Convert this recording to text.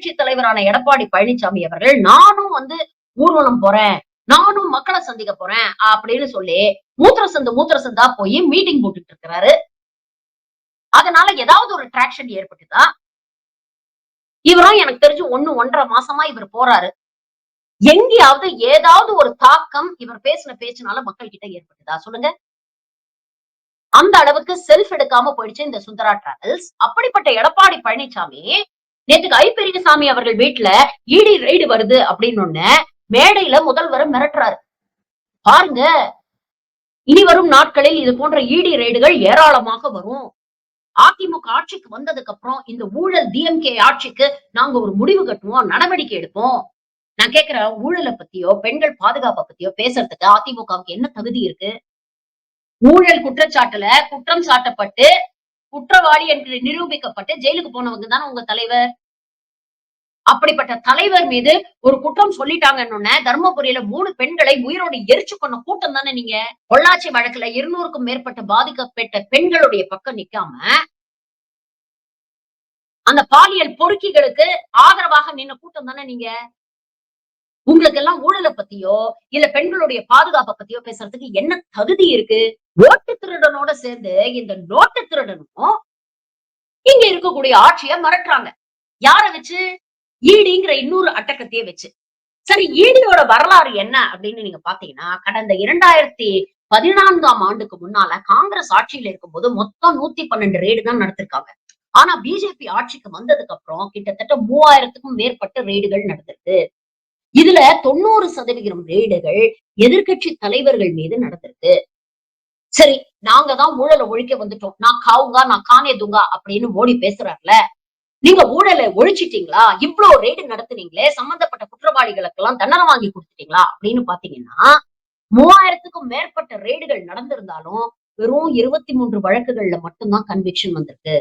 எதிர்க்கட்சி தலைவரான எடப்பாடி பழனிசாமி அவர்கள் நானும் ஊர்வலம் போறேன், நானும் மக்களை சந்திக்க போறேன் அப்படின்னு சொல்லி மூத்திர சந்தா போய் மீட்டிங் போட்டுட்டு இருக்கிறாரு. அதனால ஏதாவது ஒரு டிராக்ஷன் ஏற்பட்டுதா? இவரும் எனக்கு தெரிஞ்சு 1.5 மாசமா இவர் போறாரு. எங்கேயாவது ஏதாவது ஒரு தாக்கம் இவர் பேசின பேச்சுனால மக்கள் கிட்ட ஏற்பட்டுதா சொல்லுங்க? அந்த அளவுக்கு செல்ஃப் எடுக்காம போயிடுச்சு இந்த சுந்தரா டிராவல்ஸ். அப்படிப்பட்ட எடப்பாடி பழனிசாமி நேத்துக்கு பெரியசாமி அவர்கள் வீட்டுல இடி ரெய்டு வருது அப்படின்னு மேடையில முதல்வரை மிரட்டுறாரு. பாருங்க, இனி வரும் நாட்களில் இது போன்ற இடி ரெய்டுகள் ஏராளமாக வரும். அதிமுக ஆட்சிக்கு வந்ததுக்கு அப்புறம் இந்த ஊழல் டிஎம்கே ஆட்சிக்கு நாங்க ஒரு முடிவு கட்டுவோம், நடவடிக்கை எடுப்போம். நான் கேட்கிறேன், ஊழல பத்தியோ பெண்கள் பாதுகாப்பை பத்தியோ பேசுறதுக்கு அதிமுகவுக்கு என்ன தகுதி இருக்கு? ஊழல் குற்றச்சாட்டுல குற்றம் சாட்டப்பட்டு குற்றவாளி என்று நிரூபிக்கப்பட்டு ஜெயிலுக்கு போனவங்க தானே உங்க தலைவர். அப்படிப்பட்ட தலைவர் மீது ஒரு குற்றம் சொல்லிட்டாங்கன்னு தர்மபுரியில 3 பெண்களை உயிரோடு எரிச்சு கொண்ட கூட்டம் தானே நீங்க. பொள்ளாச்சி வழக்குல 200க்கும் மேற்பட்ட பாதிக்கப்பட்ட பெண்களுடைய பக்கம் நிக்காம அந்த பாலியல் பொறுக்கிகளுக்கு ஆதரவாக நின்ன கூட்டம் தானே நீங்க. உங்களுக்கு எல்லாம் ஊழலை பத்தியோ இல்ல பெண்களுடைய பாதுகாப்பை பத்தியோ பேசுறதுக்கு என்ன தகுதி இருக்கு? ஓட்டு திருடனோட சேர்ந்து இந்த நோட்டு திருடனும் இங்க இருக்கக்கூடிய ஆட்சியை மிரட்டுறாங்க. யார வச்சு? ஈடிங்கிற இன்னொரு அட்டகத்தையே வச்சு. சரி, ஈடியோட வரலாறு என்ன அப்படின்னு நீங்க பாத்தீங்கன்னா, கடந்த 2014ஆம் ஆண்டுக்கு முன்னால காங்கிரஸ் ஆட்சியில இருக்கும்போது மொத்தம் 112 ரெய்டு தான் நடத்திருக்காங்க. ஆனா பிஜேபி ஆட்சிக்கு வந்ததுக்கு அப்புறம் கிட்டத்தட்ட 3000க்கும் மேற்பட்ட ரெய்டுகள் நடந்திருக்கு. இதுல 90% ரெய்டுகள் எதிர்க்கட்சி தலைவர்கள் மீது நடந்திருக்கு. சரி, நாங்க தான் ஊழலை ஒழிக்க வந்துட்டோம், நான் காவுங்க நான் கானே துங்கா அப்படின்னு மோடி பேசுறாருல. நீங்க ஊழலை ஒழிச்சிட்டீங்களா? இவ்ளோ ரெய்டு நடத்துனீங்களே, சம்பந்தப்பட்ட குற்றவாளிகளுக்கு எல்லாம் தண்டனை வாங்கி கொடுத்துட்டீங்களா அப்படின்னு பாத்தீங்கன்னா, 3000க்கும் மேற்பட்ட ரெய்டுகள் நடந்திருந்தாலும் வெறும் 23 வழக்குகள்ல மட்டும்தான் கன்விக்ஷன் வந்திருக்கு.